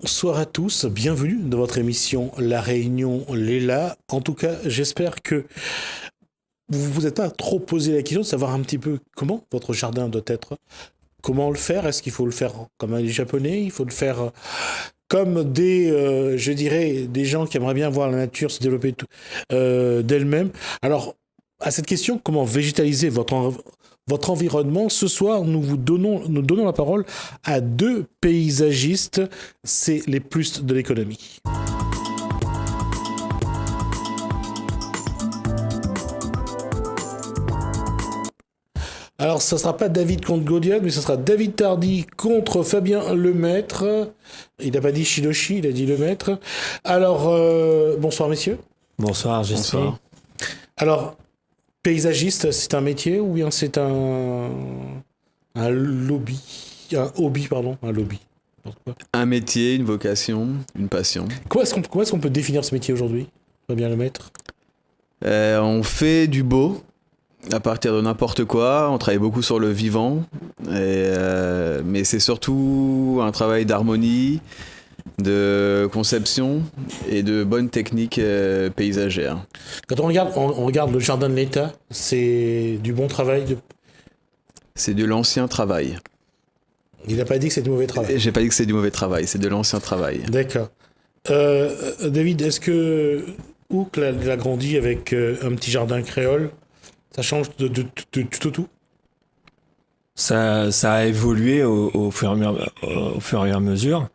Bonsoir à tous, bienvenue dans votre émission La Réunion Léla. En tout cas, j'espère que vous vous êtes pas trop posé la question de savoir un petit peu comment votre jardin doit être. Comment le faire? Est-ce qu'il faut le faire comme les Japonais? Il faut le faire comme je dirais, des gens qui aimeraient bien voir la nature se développer d'elle-même. Alors, à cette question, comment végétaliser votre environnement? Ce soir, nous donnons la parole à deux paysagistes. C'est les plus de l'économie. Alors, ça ne sera pas David contre Goliath, mais ce sera David Tardy contre Fabien Lemaître. Il n'a pas dit Shidoshi, il a dit Lemaître. Alors, bonsoir messieurs. Bonsoir, Jesper. Bonsoir. Alors, paysagiste, c'est un métier ou bien c'est un lobby? Un lobby. Un métier, une vocation, une passion. Comment est-ce qu'on peut définir ce métier aujourd'hui, Fabien Lemaître? On fait du beau à partir de n'importe quoi. On travaille beaucoup sur le vivant. Mais c'est surtout un travail d'harmonie, de conception et de bonnes techniques paysagères. Quand on regarde le jardin de l'État, c'est du bon travail. C'est de l'ancien travail. Il n'a pas dit que c'est du mauvais travail. J'ai pas dit que c'est du mauvais travail, c'est de l'ancien travail. D'accord. David, est-ce que Hook l'a grandi avec un petit jardin créole? Ça change de tout? Ça a évolué au fur et à mesure.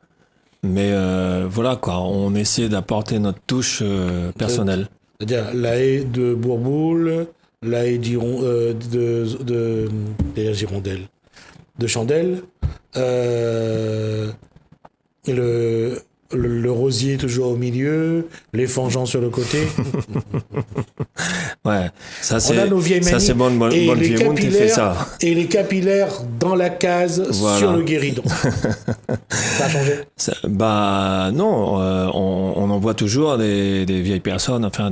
Mais voilà, quoi, on essaie d'apporter notre touche personnelle. C'est-à-dire la haie de Bourboule, la haie d'Hirondelle, de Chandelle, le rosier toujours au milieu, les fangeants sur le côté. Ouais, ça c'est, On a nos vieilles ça c'est bon et les vieux monde qui fait ça. Et les capillaires dans la case Voilà. sur le guéridon. Ça a changé? Bah non, on en voit toujours des vieilles personnes, enfin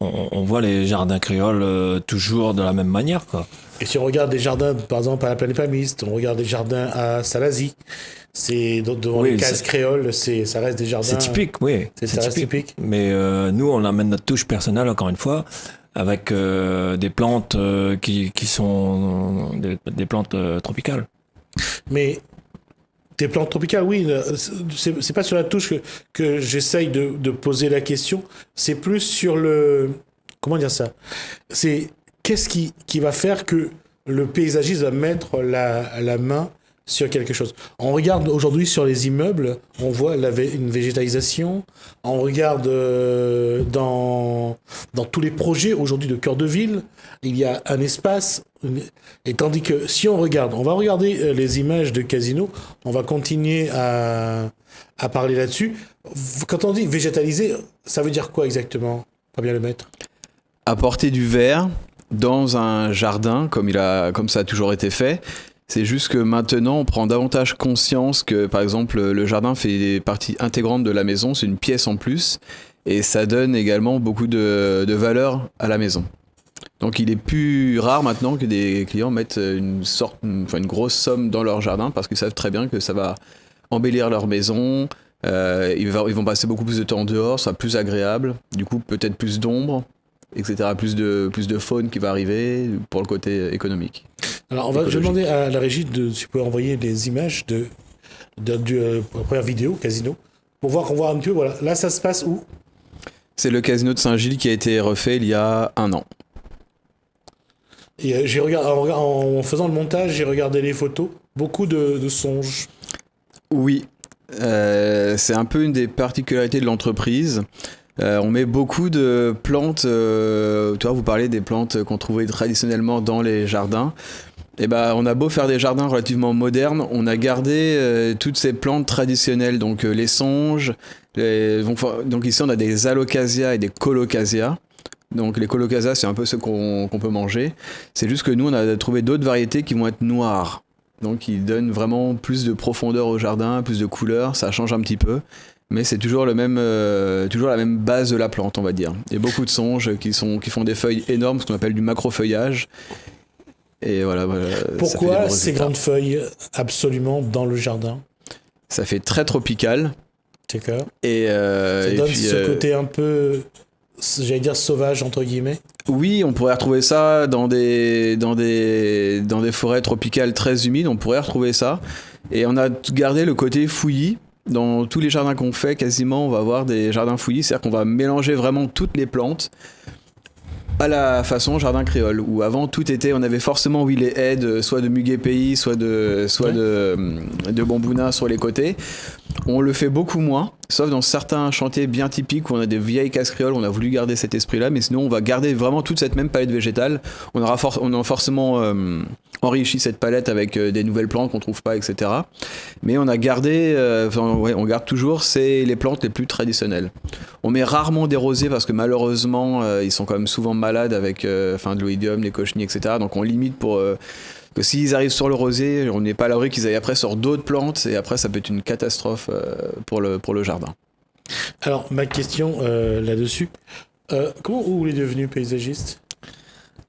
on voit les jardins créoles toujours de la même manière, quoi. Et si on regarde des jardins, par exemple, à la Plaine Épamiste, on regarde des jardins à Salazie, c'est devant Oui, les cases créoles, ça reste des jardins. C'est typique, oui. Ça reste typique. Mais nous, on amène notre touche personnelle, encore une fois, avec des plantes qui sont des plantes tropicales. Mais des plantes tropicales, oui, c'est pas sur la touche que j'essaye de poser la question, c'est plus sur le... Comment dire ça? C'est qu'est-ce qui va faire que le paysagiste va mettre la main sur quelque chose. On regarde aujourd'hui sur les immeubles, on voit une végétalisation. On regarde dans tous les projets aujourd'hui de cœur de ville, il y a un espace. Et tandis que si on va regarder les images de Casino, on va continuer à parler là-dessus. Quand on dit végétaliser, ça veut dire quoi exactement, Fabien Lemaître? Apporter du vert dans un jardin, comme ça a toujours été fait. C'est juste que maintenant, on prend davantage conscience que, par exemple, le jardin fait partie intégrante de la maison, c'est une pièce en plus, et ça donne également beaucoup de valeur à la maison. Donc il est plus rare maintenant que des clients mettent une grosse somme dans leur jardin, parce qu'ils savent très bien que ça va embellir leur maison, ils vont passer beaucoup plus de temps dehors, ça sera plus agréable, du coup peut-être plus d'ombre, etc. Plus de faune qui va arriver pour le côté économique. Alors, je vais demander à la régie si vous pouvez envoyer des images de la première vidéo, Casino, pour voir un peu. Voilà. Là, ça se passe où? C'est le casino de Saint-Gilles qui a été refait il y a 1 an. Et j'ai regardé, en faisant le montage, j'ai regardé les photos, beaucoup de songes. Oui, c'est un peu une des particularités de l'entreprise. On met beaucoup de plantes, tu vois, vous parlez des plantes qu'on trouvait traditionnellement dans les jardins. Et on a beau faire des jardins relativement modernes, on a gardé toutes ces plantes traditionnelles, donc les songes. Donc ici on a des alocasias et des colocasias. Donc les colocasias c'est un peu ceux qu'on peut manger. C'est juste que nous on a trouvé d'autres variétés qui vont être noires. Donc ils donnent vraiment plus de profondeur au jardin, plus de couleurs, ça change un petit peu. Mais c'est toujours la même base de la plante, on va dire. Il y a beaucoup de songes qui font des feuilles énormes, ce qu'on appelle du macrofeuillage. Et voilà. Pourquoi ces grandes feuilles absolument dans le jardin? Ça fait très tropical. D'accord. Et, Ça et donne puis, ce côté un peu, j'allais dire sauvage, entre guillemets. oui, on pourrait retrouver ça dans des forêts tropicales très humides, on pourrait retrouver ça. Et on a gardé le côté fouillis. Dans tous les jardins qu'on fait, quasiment, on va avoir des jardins fouillis, c'est-à-dire qu'on va mélanger vraiment toutes les plantes à la façon jardin créole, où avant tout était, on avait forcément oui les haies soit de muguet pays, soit de bambouna sur les côtés. On le fait beaucoup moins, sauf dans certains chantiers bien typiques où on a des vieilles cases créoles, on a voulu garder cet esprit-là, mais sinon on va garder vraiment toute cette même palette végétale. On a forcément enrichi cette palette avec des nouvelles plantes qu'on trouve pas, etc. Mais on a gardé, on garde toujours les plantes les plus traditionnelles. On met rarement des rosiers parce que malheureusement ils sont quand même souvent malades avec de l'oïdium, les cochenilles, etc. Donc on limite pour que s'ils arrivent sur le rosier, on n'est pas à l'abri qu'ils aillent après sur d'autres plantes et après ça peut être une catastrophe pour le jardin. Alors, ma question là-dessus, comment vous êtes devenu paysagiste?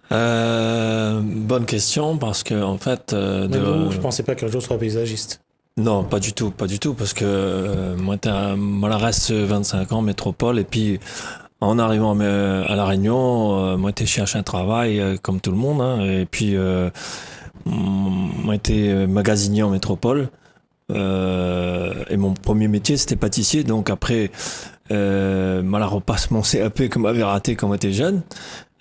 Bonne question parce que en fait, Même vous, je pensais pas qu'un jour je serais paysagiste. non, pas du tout, parce que moi, là reste 25 ans métropole et puis en arrivant à La Réunion, moi j'étais chercher un travail comme tout le monde, hein, et puis moi j'étais magasinier en métropole et mon premier métier c'était pâtissier, donc après moi la repasse mon CAP que m'avait raté quand j'étais jeune.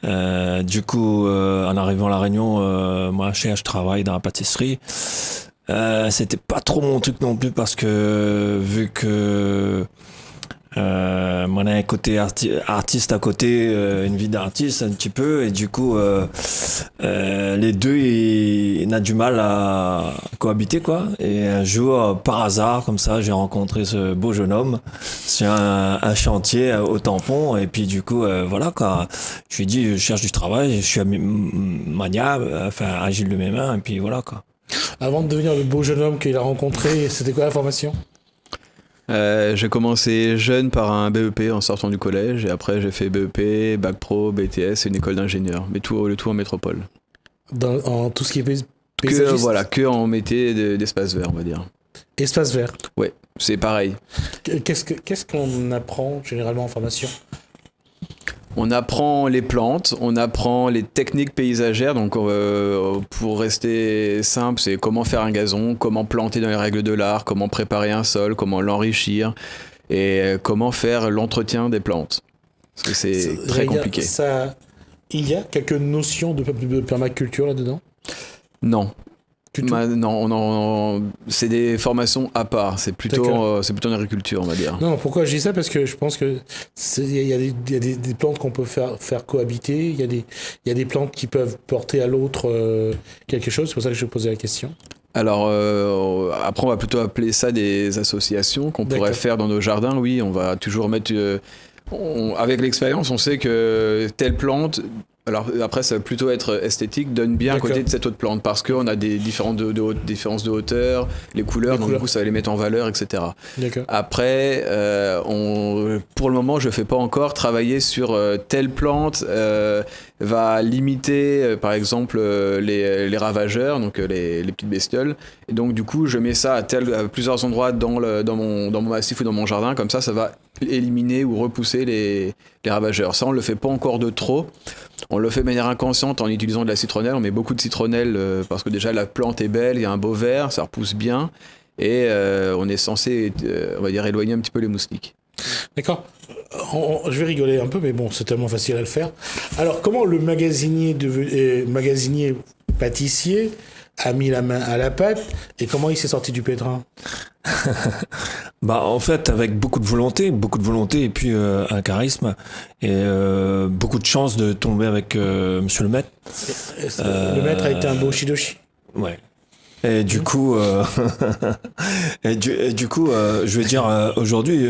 Du coup, en arrivant à La Réunion, moi je travaille dans la pâtisserie. C'était pas trop mon truc non plus parce que vu que moi on a un côté artiste à côté, une vie d'artiste un petit peu, et du coup les deux on a du mal à cohabiter quoi. Et un jour par hasard comme ça j'ai rencontré ce beau jeune homme sur un chantier au tampon, et puis du coup voilà quoi, je lui ai dit je cherche du travail, je suis maniable, agile de mes mains, et puis voilà quoi. Avant de devenir le beau jeune homme qu'il a rencontré, c'était quoi la formation? J'ai commencé jeune par un BEP en sortant du collège, et après j'ai fait BEP, Bac Pro, BTS et une école d'ingénieur, mais le tout en métropole. En tout ce qui est paysagiste? Que en métier d'espace vert, on va dire. Espace vert. Ouais, c'est pareil. Qu'est-ce qu'on apprend généralement en formation? On apprend les plantes, on apprend les techniques paysagères, donc pour rester simple, c'est comment faire un gazon, comment planter dans les règles de l'art, comment préparer un sol, comment l'enrichir, et comment faire l'entretien des plantes. Parce que c'est très compliqué. Il y a quelques notions de permaculture là-dedans? Non. Non, c'est des formations à part. C'est plutôt en agriculture, on va dire. Non, pourquoi je dis ça? Parce que je pense que il y a des plantes qu'on peut faire cohabiter. Il y a des plantes qui peuvent porter à l'autre quelque chose. C'est pour ça que je posais la question. Alors, après, on va plutôt appeler ça des associations qu'on pourrait faire dans nos jardins. Oui, on va toujours mettre... avec l'expérience, on sait que telle plante... Alors après, ça va plutôt être esthétique, donne bien à côté de cette autre plante, parce qu'on a des différences de hauteur, les couleurs, donc du coup ça va les mettre en valeur, etc. Après, pour le moment, je ne fais pas encore travailler sur telle plante va limiter, par exemple, les ravageurs, donc les petites bestioles. Et donc du coup, je mets ça à plusieurs endroits dans mon massif ou dans mon jardin, comme ça va éliminer ou repousser les ravageurs. Ça, on ne le fait pas encore de trop. On le fait de manière inconsciente en utilisant de la citronnelle. On met beaucoup de citronnelle parce que déjà la plante est belle, il y a un beau vert, ça repousse bien. Et on est censé, on va dire, éloigner un petit peu les moustiques. D'accord. Je vais rigoler un peu, mais bon, c'est tellement facile à le faire. Alors, comment le magasinier pâtissier a mis la main à la pâte et comment il s'est sorti du pétrin? Bah en fait avec beaucoup de volonté et puis un charisme et beaucoup de chance de tomber avec monsieur le maître. Le maître a été un beau shidoshi. Ouais. Et du coup je vais dire aujourd'hui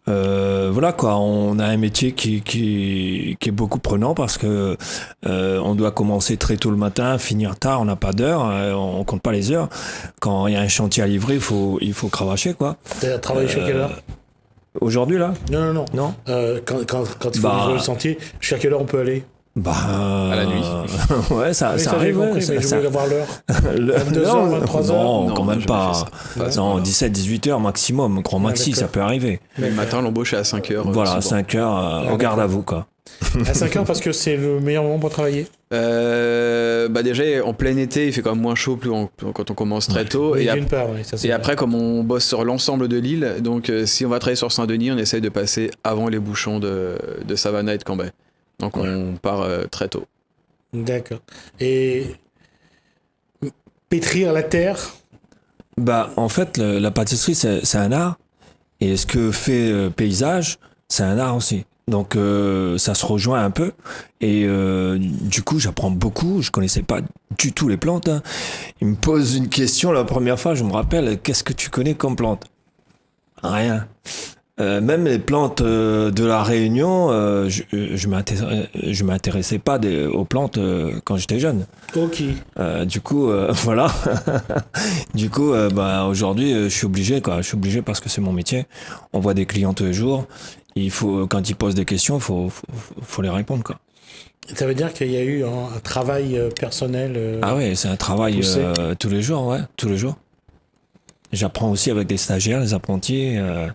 voilà quoi, on a un métier qui est beaucoup prenant parce que on doit commencer très tôt le matin, finir tard, on n'a pas d'heure, on compte pas les heures. Quand il y a un chantier à livrer, il faut cravacher quoi. T'as travaillé jusqu'à quelle heure? Aujourd'hui là? Non. Quand il faut livrer le chantier, jusqu'à quelle heure on peut aller? Bah, À la nuit. Ouais, ça Oui, j'ai arrive. Ouais, compris, mais je voulais avoir l'heure. 22 non, heures, 23 heures. non, Non, quand même j'ai pas. pas fait ça. Non, 17-18 heures maximum, grand maxi, d'accord. ça peut arriver. Mais le matin, l'embauche est à 5 heures. Voilà, souvent. 5 heures, au garde à vous, quoi. À 5 heures parce que c'est le meilleur moment pour travailler. Bah déjà, en plein été, il fait quand même moins chaud quand on commence très tôt. Oui, Et, d'une part, oui, ça, c'est et vrai. après, comme on bosse sur l'ensemble de l'île, donc si on va travailler sur Saint-Denis, on essaye de passer avant les bouchons de Savannah et de Cambrai. Donc on part très tôt. D'accord. Et pétrir la terre, Bah, en fait, la pâtisserie, c'est un art. Et ce que fait Paysage, c'est un art aussi. Donc, ça se rejoint un peu. Et du coup, j'apprends beaucoup. Je connaissais pas du tout les plantes, hein. Il me pose une question la première fois, je me rappelle, qu'est-ce que tu connais comme plante? Rien. Même les plantes de la Réunion, je m'intéressais pas aux plantes quand j'étais jeune. ok. Du coup, voilà. Du coup, bah, aujourd'hui, je suis obligé, quoi. Je suis obligé parce que c'est mon métier. On voit des clients tous les jours. Il faut, quand ils posent des questions, faut les répondre, quoi. Ça veut dire qu'il y a eu un travail personnel. Ah ouais, c'est un travail poussé. tous les jours, ouais, tous les jours. J'apprends aussi avec des stagiaires, des apprentis. À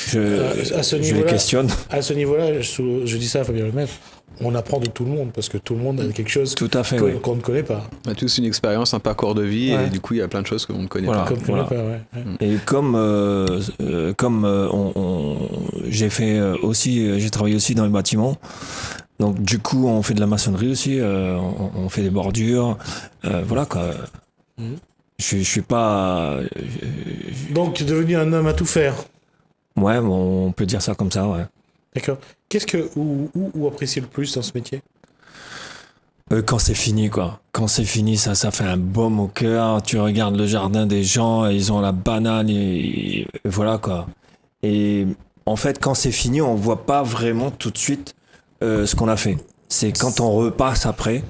ce Je les niveau-là, questionne. À ce niveau-là, je dis ça à Fabien Lemaitre, on apprend de tout le monde parce que tout le monde a quelque chose Tout à fait, qu'on oui. qu'on ne connaît pas. On a tous une expérience, un parcours de vie, Ouais. et du coup, il y a plein de choses qu'on ne connaît Voilà. pas. Qu'on ne connaît pas, ouais. Et j'ai fait aussi, j'ai travaillé aussi dans le bâtiment. Donc du coup, on fait de la maçonnerie aussi, on fait des bordures, voilà quoi. Mhm. Je suis pas, Donc, tu es devenu un homme à tout faire. ouais, bon, on peut dire ça comme ça, ouais. D'accord. Qu'est-ce que où apprécier le plus dans ce métier? Quand c'est fini, quoi. Quand c'est fini, ça fait un baume au cœur. Tu regardes le jardin des gens, ils ont la banane et voilà, quoi. Et en fait, quand c'est fini, on voit pas vraiment tout de suite ce qu'on a fait. C'est quand on repasse après,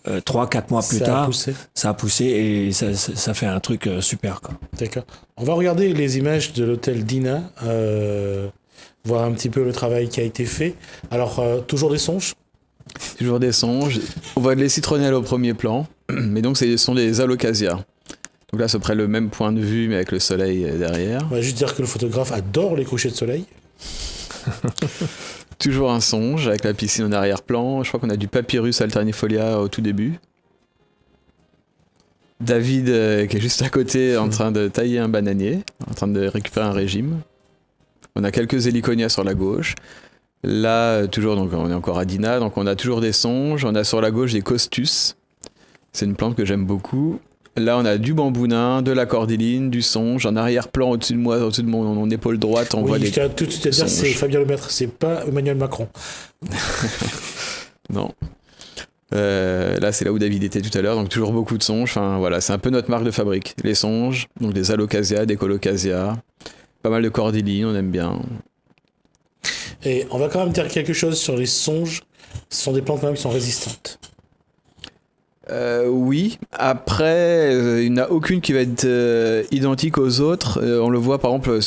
3-4 mois plus Ça a tard, poussé. ça a poussé et ça fait un truc super, quoi. D'accord. On va regarder les images de l'hôtel Dina, voir un petit peu le travail qui a été fait. Alors, toujours des songes? Toujours des songes. On voit les citronnelles au premier plan, mais donc ce sont des alocasias. Donc là, c'est près le même point de vue, mais avec le soleil derrière. On va juste dire que le photographe adore les couchers de soleil. Toujours un songe, avec la piscine en arrière-plan. Je crois qu'on a du papyrus alternifolia au tout début. David, qui est juste à côté, en train de tailler un bananier, en train de récupérer un régime. On a quelques héliconias sur la gauche. Là, toujours, donc on est encore à Dina, donc on a toujours des songes. On a sur la gauche des costus. C'est une plante que j'aime beaucoup. Là, on a du bambou nain, de la cordyline, du songe. En arrière-plan, au-dessus de moi, au-dessus de mon épaule droite, on voit Oui, des... je tiens tout de suite à dire, songes. c'est Fabien Lemaitre, c'est pas Emmanuel Macron. Non. Là, c'est là où David était tout à l'heure, donc toujours beaucoup de songes. Enfin, voilà, c'est un peu notre marque de fabrique. Les songes, donc des alocasias, des colocasias, pas mal de cordyline, on aime bien. Et on va quand même dire quelque chose sur les songes. Ce sont des plantes quand même qui sont résistantes. Oui. Après, il n'y en a aucune qui va être identique aux autres. On le voit par exemple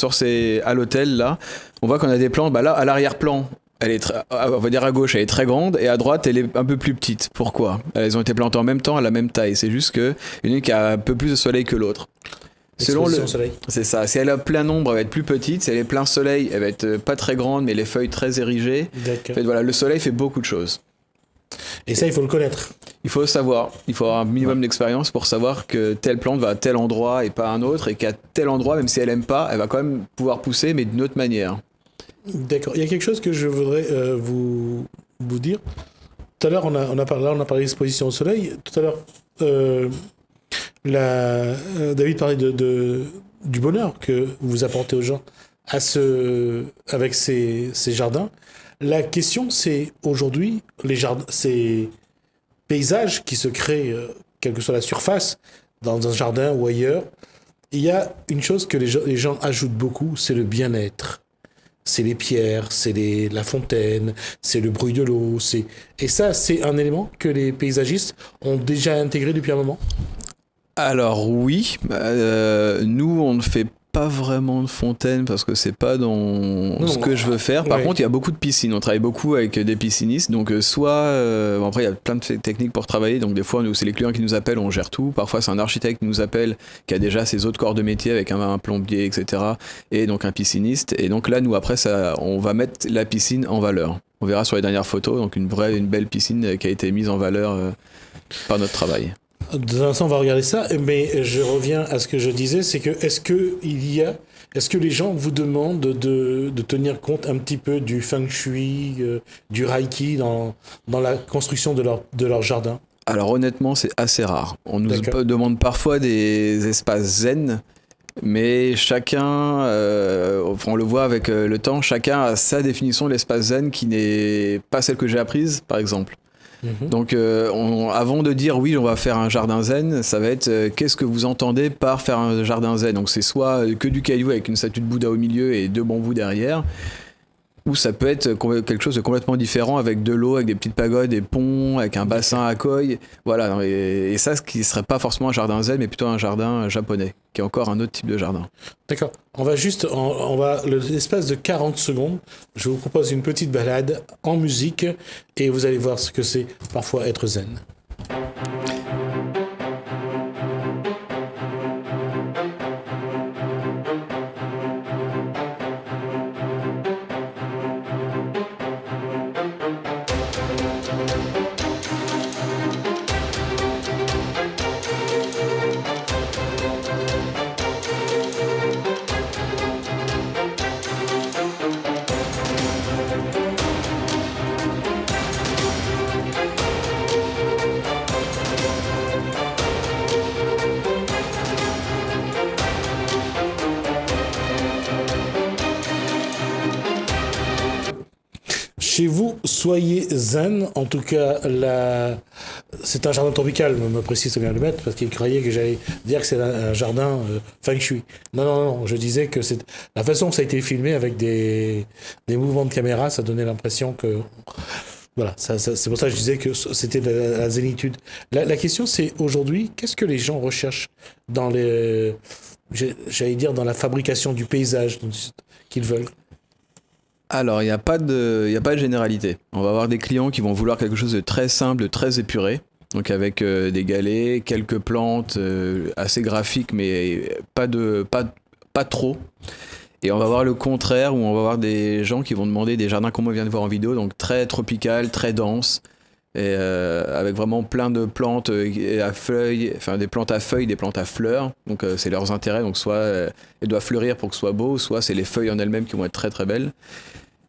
à l'hôtel là. On voit qu'on a des plantes. Bah là, à l'arrière-plan, elle est on va dire à gauche, elle est très grande, et à droite, elle est un peu plus petite. Pourquoi? Elles ont été plantées en même temps, à la même taille. C'est juste que une qui a un peu plus de soleil que l'autre. Selon Exposition au soleil. C'est ça. Si elle a plein ombre, elle va être plus petite. Si elle est plein soleil, elle va être pas très grande, mais les feuilles très érigées. En D'accord. fait, voilà, le soleil fait beaucoup de choses. Et ça, il faut le connaître. Il faut savoir, il faut avoir un minimum d'expérience pour savoir que telle plante va à tel endroit et pas à un autre, et qu'à tel endroit, même si elle aime pas, elle va quand même pouvoir pousser, mais d'une autre manière. D'accord. Il y a quelque chose que je voudrais vous dire. Tout à l'heure, on a parlé d'exposition au soleil. Tout à l'heure, David parlait du bonheur que vous apportez aux gens avec ces jardins. La question, c'est aujourd'hui, ces paysages qui se créent, quelle que soit la surface, dans un jardin ou ailleurs, il y a une chose que les gens ajoutent beaucoup, c'est le bien-être. C'est les pierres, c'est la fontaine, c'est le bruit de l'eau. Et ça, c'est un élément que les paysagistes ont déjà intégré depuis un moment. Alors oui, nous on ne fait pas vraiment de fontaine parce que c'est pas dans ce que je veux faire. Par contre, il y a beaucoup de piscines. On travaille beaucoup avec des piscinistes. Donc, bon, après, il y a plein de techniques pour travailler. Donc, des fois, c'est les clients qui nous appellent, on gère tout. Parfois, c'est un architecte qui nous appelle, qui a déjà ses autres corps de métier avec un plombier, etc. Et donc, un pisciniste. Et donc, là, nous, après, on va mettre la piscine en valeur. On verra sur les dernières photos. Donc, une belle piscine qui a été mise en valeur par notre travail. Dans un instant, on va regarder ça, mais je reviens à ce que je disais, c'est que est-ce que les gens vous demandent de tenir compte un petit peu du feng shui, du reiki dans la construction de leur jardin? Alors honnêtement, c'est assez rare. On nous demande parfois des espaces zen, mais chacun, on le voit avec le temps, chacun a sa définition de l'espace zen qui n'est pas celle que j'ai apprise, par exemple. Donc avant de dire oui on va faire un jardin zen, ça va être qu'est-ce que vous entendez par faire un jardin zen. Donc c'est soit que du caillou avec une statue de Bouddha au milieu et 2 bambous derrière, ou ça peut être quelque chose de complètement différent avec de l'eau, avec des petites pagodes, des ponts, avec un bassin à koi. Voilà, et ça ce qui serait pas forcément un jardin zen mais plutôt un jardin japonais qui est encore un autre type de jardin. D'accord. L'espace de 40 secondes, je vous propose une petite balade en musique et vous allez voir ce que c'est parfois être zen. Chez vous, soyez zen. En tout cas, c'est un jardin tropical, me précise bien le maître, parce qu'il croyait que j'allais dire que c'est un jardin feng shui. Non. Je disais que c'est la façon que ça a été filmé avec des mouvements de caméra, ça donnait l'impression que... Voilà, c'est pour ça que je disais que c'était la zénitude. La question, c'est aujourd'hui, qu'est-ce que les gens recherchent dans dans la fabrication du paysage qu'ils veulent? Alors, il n'y a pas de généralité. On va avoir des clients qui vont vouloir quelque chose de très simple, de très épuré. Donc avec des galets, quelques plantes assez graphiques, mais pas trop. Et on va voir le contraire, où on va voir des gens qui vont demander des jardins comme on vient de voir en vidéo, donc très tropical, très dense, et avec vraiment plein de plantes à feuilles, enfin des plantes à feuilles, des plantes à fleurs. Donc c'est leurs intérêts, donc soit elles doivent fleurir pour que ce soit beau, soit c'est les feuilles en elles-mêmes qui vont être très très belles.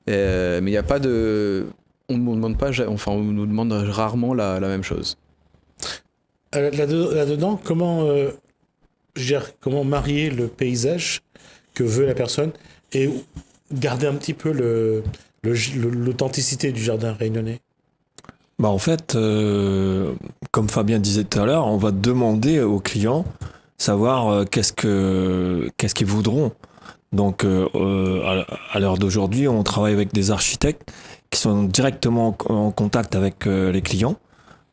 Mais il n'y a pas de... On nous demande rarement la même chose. Là-dedans, comment marier le paysage que veut la personne et garder un petit peu l'authenticité du jardin réunionnais? En fait, comme Fabien disait tout à l'heure, on va demander aux clients savoir qu'est-ce qu'ils voudront. Donc, à l'heure d'aujourd'hui, on travaille avec des architectes qui sont directement en contact avec les clients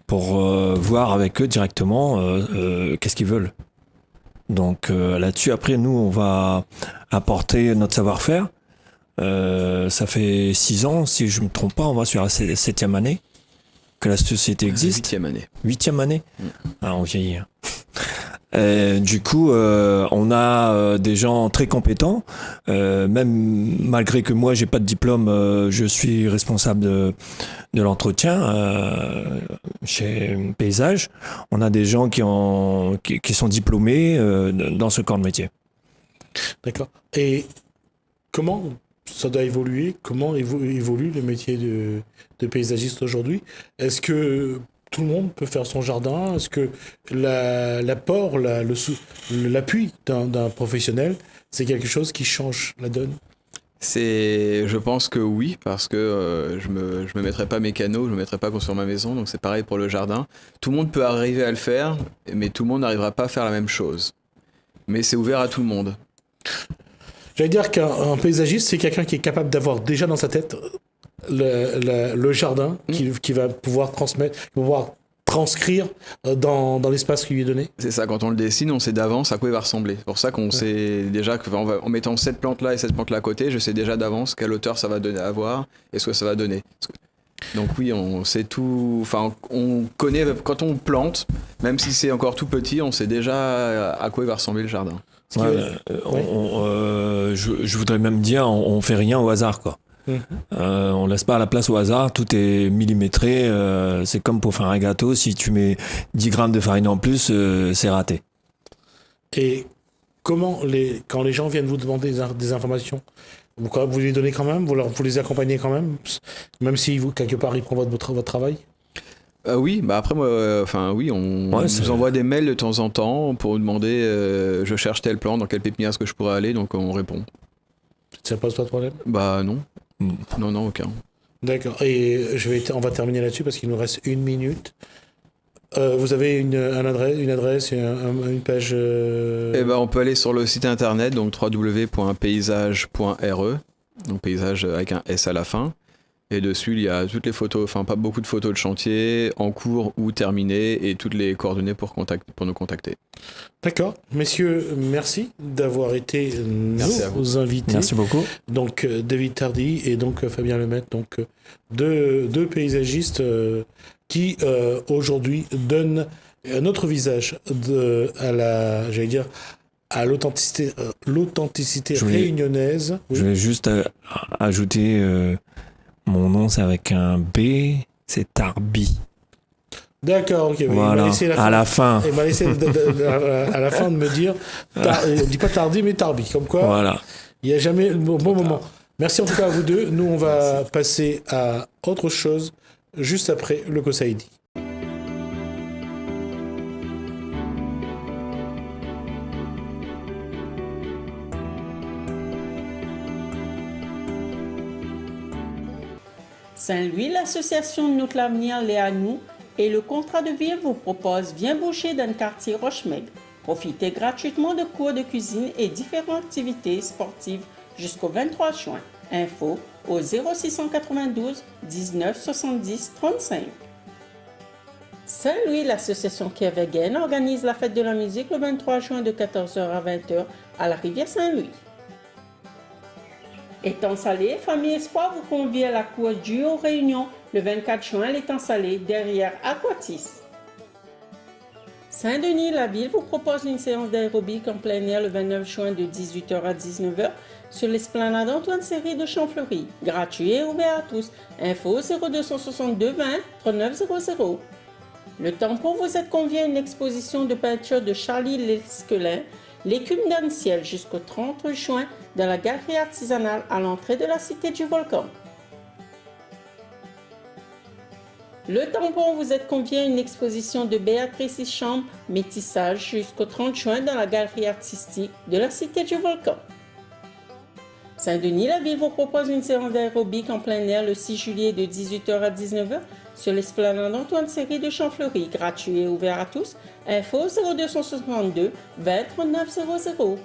pour voir avec eux directement qu'est-ce qu'ils veulent. Donc là-dessus, après, nous, on va apporter notre savoir-faire. Ça fait 6 ans, si je ne me trompe pas, on va sur la 7e année que la société existe. 8e année. 8e année. Ah, on vieillit. Du coup, on a des gens très compétents. Même malgré que moi, j'ai pas de diplôme, je suis responsable de l'entretien chez Paysage. On a des gens qui sont diplômés dans ce corps de métier. D'accord. Et comment ça doit évoluer? Comment évolue le métier de paysagiste aujourd'hui? Est-ce que tout le monde peut faire son jardin? Est-ce que l'apport, l'appui d'un professionnel, c'est quelque chose qui change la donne? Je pense que oui, parce que je me mettrai pas mécano, je me mettrai pas construire ma maison, donc c'est pareil pour le jardin. Tout le monde peut arriver à le faire, mais tout le monde n'arrivera pas à faire la même chose. Mais c'est ouvert à tout le monde. J'allais dire qu'un paysagiste, c'est quelqu'un qui est capable d'avoir déjà dans sa tête le jardin, qui va pouvoir transmettre, qui va pouvoir transcrire dans l'espace qui lui est donné. C'est ça, quand on le dessine, on sait d'avance à quoi il va ressembler. C'est pour ça qu'on sait déjà en mettant cette plante-là et cette plante-là à côté, je sais déjà d'avance quelle hauteur ça va donner à voir et ce que ça va donner. Donc oui, on sait tout, enfin on connaît, quand on plante, même si c'est encore tout petit, on sait déjà à quoi il va ressembler le jardin. Je voudrais même dire, on fait rien au hasard, quoi. On laisse pas la place au hasard, tout est millimétré, c'est comme pour faire un gâteau, si tu mets 10 grammes de farine en plus, c'est raté. Et quand les gens viennent vous demander des informations, vous les donnez quand même, vous les accompagnez quand même si quelque part ils prennent votre travail? Oui, bah après moi, oui, on nous envoie des mails de temps en temps pour nous demander, je cherche tel plan, dans quelle pépinière est-ce que je pourrais aller, donc on répond. Ça pose pas de problème? Bah non. Non, aucun. D'accord. Et on va terminer là-dessus parce qu'il nous reste 1 minute. Vous avez une adresse, une page. Eh ben, on peut aller sur le site internet, donc www.paysage.re, donc paysage avec un S à la fin. Et dessus, il y a toutes les photos, enfin pas beaucoup de photos de chantier, en cours ou terminées, et toutes les coordonnées pour nous contacter. D'accord. Messieurs, merci d'avoir été nos invités. Merci beaucoup. Donc David Tardy et donc Fabien Lemaitre, donc deux paysagistes qui aujourd'hui donnent un autre visage à l'authenticité réunionnaise. Je vais juste ajouter... mon nom, c'est avec un B, c'est Tarby. D'accord, ok. Voilà, à la fin. Il m'a laissé à la fin de me dire, on dit pas Tardy, mais Tarby. Comme quoi, voilà. Il n'y a jamais bon moment. Merci en tout cas à vous deux. Nous, on va passer à autre chose juste après le Kosaïdi. Saint-Louis, l'association Notre l'Avenir, l'est à nous et le contrat de ville vous propose Viens boucher dans le quartier Rochemaigre. Profitez gratuitement de cours de cuisine et différentes activités sportives jusqu'au 23 juin. Info au 0692 19 70 35. Saint-Louis, l'association Kervegen organise la fête de la musique le 23 juin de 14h à 20h à la rivière Saint-Louis. Étang Salé, Famille Espoir vous convie à la cour du aux Réunions le 24 juin, l'étang Salé, derrière Aquatis. Saint-Denis, la ville vous propose une séance d'aérobic en plein air le 29 juin de 18h à 19h sur l'esplanade Antoine Seri de Champfleury. Gratuit et ouvert à tous. Info 0262 20 39 00. Le tampon vous êtes convié à une exposition de peinture de Charlie Lesquelin, L'écume dans le ciel jusqu'au 30 juin dans la galerie artisanale à l'entrée de la cité du volcan. Le tampon vous êtes convié à une exposition de Béatrice Chambre Métissage jusqu'au 30 juin dans la galerie artistique de la cité du volcan. Saint-Denis, la ville vous propose une séance d'aérobic en plein air le 6 juillet de 18h à 19h sur l'esplanade Antoine Seri de Champfleury, gratuit et ouvert à tous. Info 0262 20 39 00.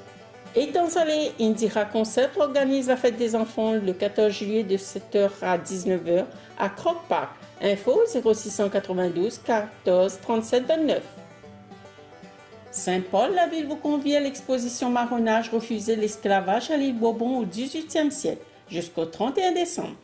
Étang Salé, Indira Concept organise la fête des enfants le 14 juillet de 7h à 19h à Croc Park. Info 0692 14 37 29. Saint-Paul, la ville vous convie à l'exposition Marronnage, refuser l'esclavage à l'île Bourbon au XVIIIe siècle jusqu'au 31 décembre.